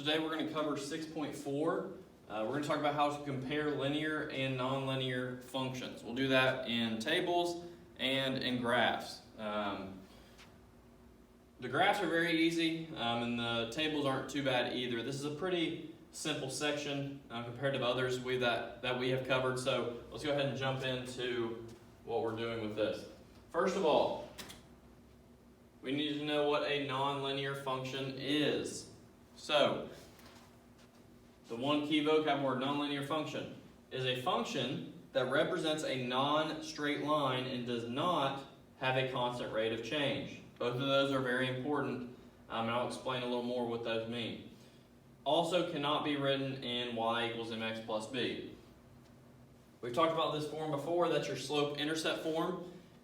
Today we're going to cover 6.4. We're going to talk about how to compare linear and nonlinear functions. We'll do that in tables and in graphs. The graphs are very easy, and the tables aren't too bad either. This is a pretty simple section compared to others that we have covered. So let's go ahead and jump into what we're doing with this. First of all, we need to know what a nonlinear function is. So, the one key vocab word, nonlinear function, is a function that represents a non-straight line and does not have a constant rate of change. Both of those are very important, and I'll explain a little more what those mean. Also cannot be written in y equals mx plus b. We've talked about this form before. That's your slope-intercept form,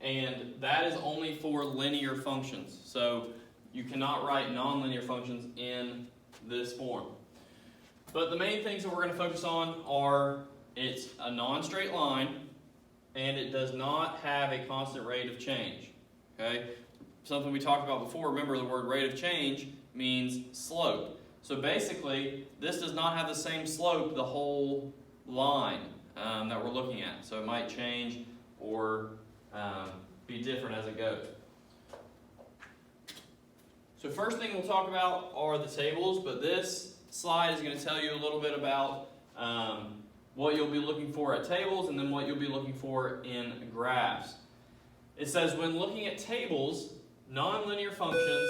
and that is only for linear functions. So you cannot write nonlinear functions in this form. But the main things that we're going to focus on are it's a non-straight line and it does not have a constant rate of change. Okay? Something we talked about before, remember the word rate of change means slope. So basically, this does not have the same slope the whole line that we're looking at. So it might change or be different as it goes. So first thing we'll talk about are the tables, but this slide is going to tell you a little bit about what you'll be looking for at tables and then what you'll be looking for in graphs. It says when looking at tables, nonlinear functions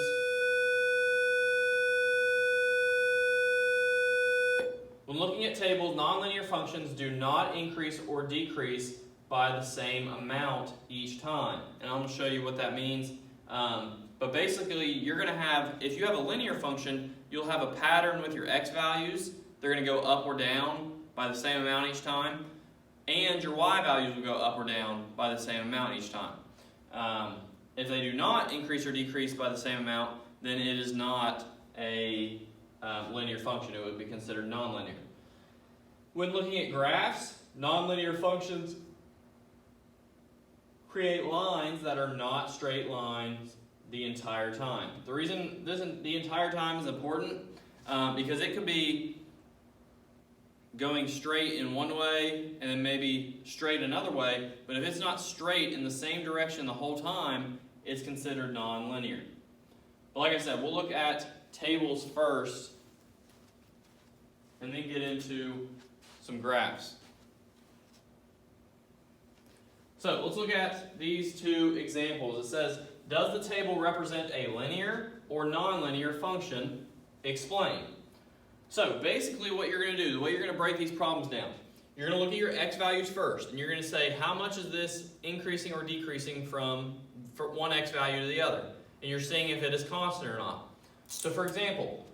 do not increase or decrease by the same amount each time. And I'm going to show you what that means. But basically, you're going to have, if you have a linear function, you'll have a pattern with your x values. They're going to go up or down by the same amount each time. And your y values will go up or down by the same amount each time. If they do not increase or decrease by the same amount, then it is not a linear function. It would be considered nonlinear. When looking at graphs, nonlinear functions create lines that are not straight lines the entire time. The reason the entire time is important because it could be going straight in one way and then maybe straight another way, but if it's not straight in the same direction the whole time, it's considered nonlinear. But like I said, we'll look at tables first and then get into some graphs. So let's look at these two examples. It says, does the table represent a linear or nonlinear function? Explain. So basically what you're going to do, the way you're going to break these problems down, you're going to look at your x values first, and you're going to say how much is this increasing or decreasing from one x value to the other. And you're seeing if it is constant or not. So for example,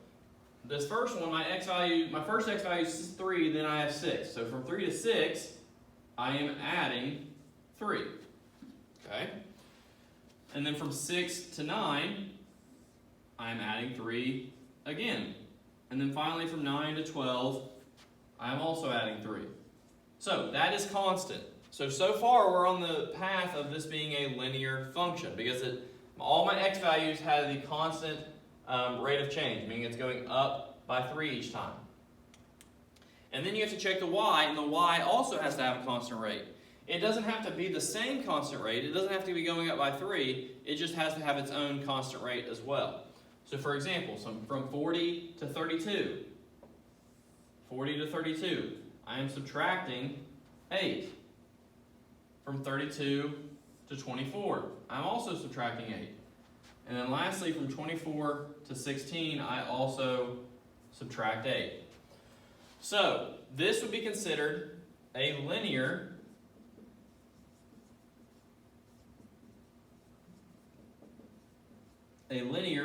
this first one, my first x value is 3, then I have 6. So from 3 to 6, I am adding 3. Okay? And then from 6 to 9, I'm adding 3 again. And then finally from 9 to 12, I'm also adding 3. So that is constant. So far we're on the path of this being a linear function because all my x values have the constant rate of change, meaning it's going up by 3 each time. And then you have to check the y, and the y also has to have a constant rate. It doesn't have to be the same constant rate. It doesn't have to be going up by 3. It just has to have its own constant rate as well. So for example, from 40 to 32. 40 to 32. I am subtracting 8. From 32 to 24. I'm also subtracting 8. And then lastly, from 24 to 16, I also subtract 8. So this would be considered a linear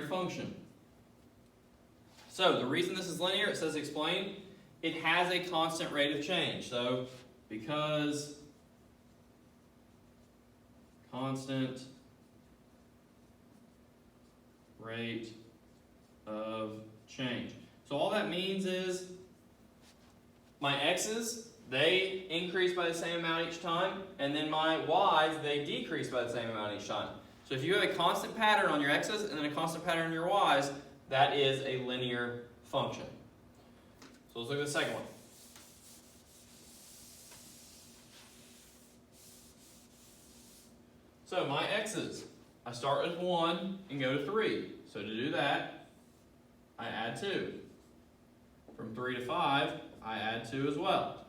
function. So the reason this is linear, it says explain, it has a constant rate of change. So because constant rate of change. So all that means is my x's, they increase by the same amount each time, and then my y's, they decrease by the same amount each time. So if you have a constant pattern on your x's and then a constant pattern on your y's, that is a linear function. So let's look at the second one. So my x's, I start with 1 and go to 3. So to do that, I add 2. From 3 to 5, I add 2 as well.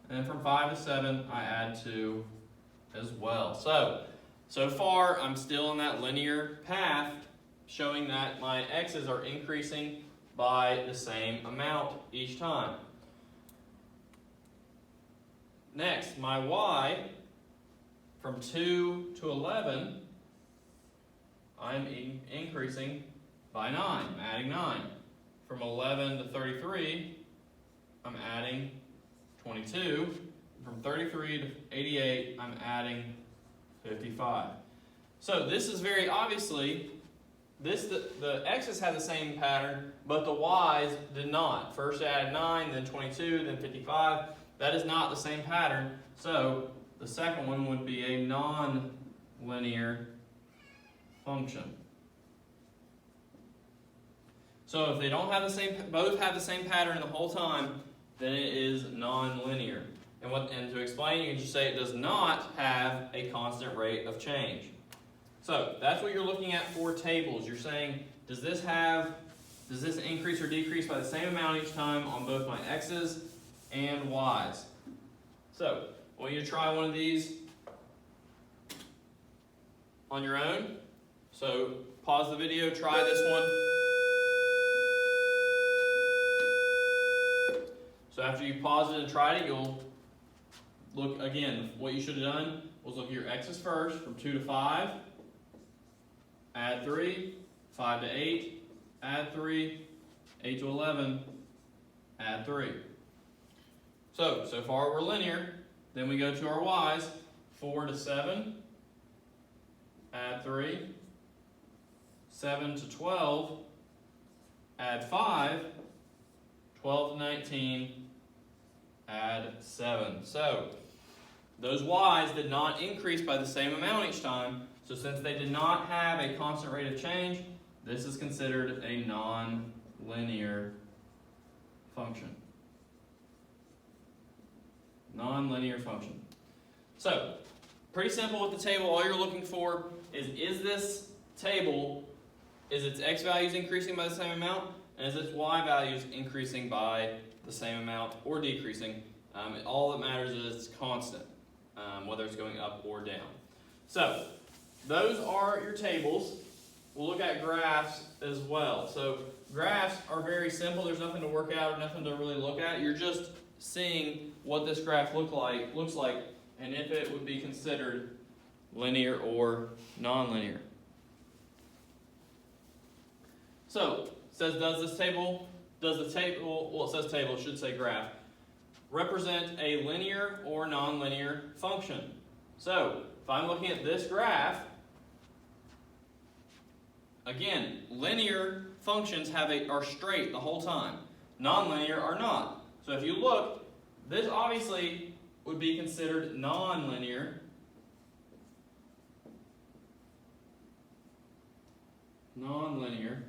And then from 5 to 7, I add 2 as well. So far, I'm still on that linear path, showing that my x's are increasing by the same amount each time. Next, my y, from 2 to 11, I'm increasing by 9. I'm adding 9. From 11 to 33, I'm adding 22. From 33 to 88, I'm adding 55. So this is very obviously, the x's had the same pattern, but the y's did not. First I added 9, then 22, then 55. That is not the same pattern. So the second one would be a non-linear function. So if they don't have the same, both have the same pattern the whole time, then it is non-linear. And to explain, you can just say it does not have a constant rate of change. So that's what you're looking at for tables. You're saying, does this increase or decrease by the same amount each time on both my x's and y's? So I want you to try one of these on your own. So pause the video, try this one. So after you pause it and tried it, you'll look again. What you should have done was look at your x's first, from 2 to 5, add 3, 5 to 8, add 3, 8 to 11, add 3. So far we're linear. Then we go to our y's, 4 to 7, add 3, 7 to 12, add 5, 12 to 19, add 7. So those y's did not increase by the same amount each time. So since they did not have a constant rate of change, this is considered a non-linear function. Non-linear function. So pretty simple with the table. All you're looking for is this table, is its x values increasing by the same amount, and is its y values increasing by the same amount or decreasing. All that matters is it's constant, whether it's going up or down. So those are your tables. We'll look at graphs as well. So graphs are very simple. There's nothing to work out or nothing to really look at. You're just seeing what this graph looks like, and if it would be considered linear or nonlinear. So it says, does the table, well, it says table, it should say graph, represent a linear or nonlinear function? So if I'm looking at this graph, again, linear functions are straight the whole time. Nonlinear are not. So if you look, this obviously would be considered nonlinear. Nonlinear.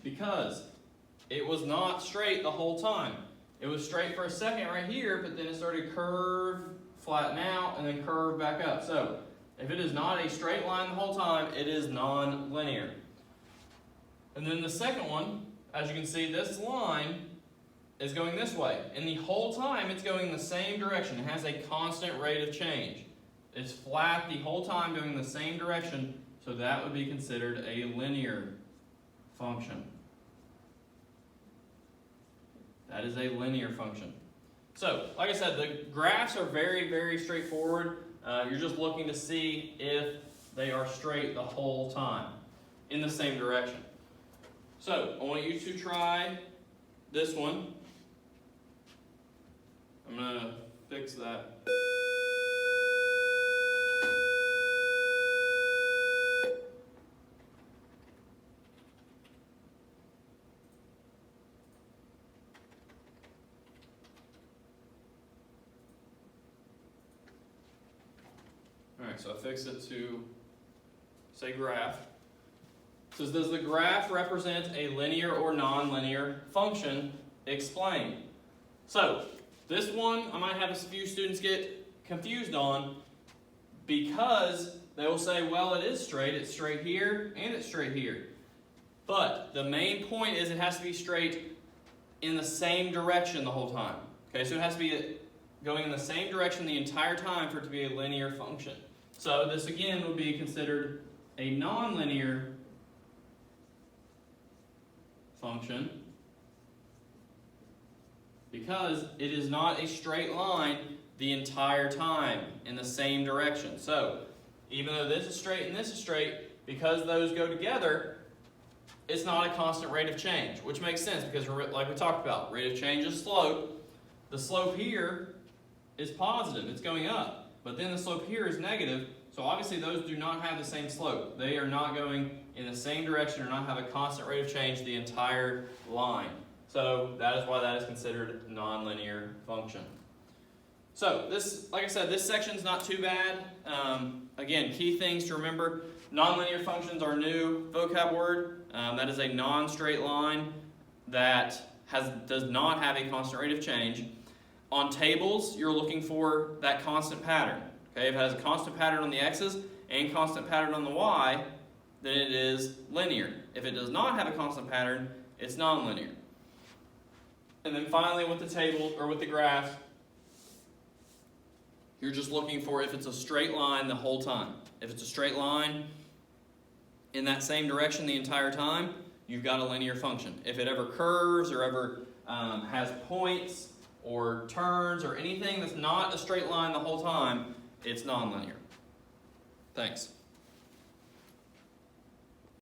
Because it was not straight the whole time. It was straight for a second right here, but then it started curve, flatten out, and then curve back up. So if it is not a straight line the whole time, it is non-linear. And then the second one, as you can see, this line is going this way. And the whole time it's going the same direction. It has a constant rate of change. It's flat the whole time going the same direction, so that would be considered a linear function. That is a linear function. So, like I said, the graphs are very, very straightforward. You're just looking to see if they are straight the whole time in the same direction. So, I want you to try this one. I'm going to fix that. Alright, so I fixed it to say graph. It says, does the graph represent a linear or nonlinear function? Explain. So, this one I might have a few students get confused on because they will say, well, it's straight here, and it's straight here. But the main point is it has to be straight in the same direction the whole time. Okay, so it has to be going in the same direction the entire time for it to be a linear function. So this again would be considered a nonlinear function because it is not a straight line the entire time in the same direction. So even though this is straight and this is straight, because those go together, it's not a constant rate of change, which makes sense because, like we talked about, rate of change is slope. The slope here is positive, it's going up, but then the slope here is negative, so obviously those do not have the same slope. They are not going in the same direction or not have a constant rate of change the entire line. So that is why that is considered a nonlinear function. So this, like I said, this section's not too bad. Again, key things to remember. Nonlinear functions are a new vocab word. That is a non-straight line that does not have a constant rate of change. On tables, you're looking for that constant pattern. Okay, if it has a constant pattern on the x's and constant pattern on the y, then it is linear. If it does not have a constant pattern, it's nonlinear. And then finally with the table, or with the graph, you're just looking for if it's a straight line the whole time. If it's a straight line in that same direction the entire time, you've got a linear function. If it ever curves or ever has points or turns or anything that's not a straight line the whole time, it's nonlinear. Thanks.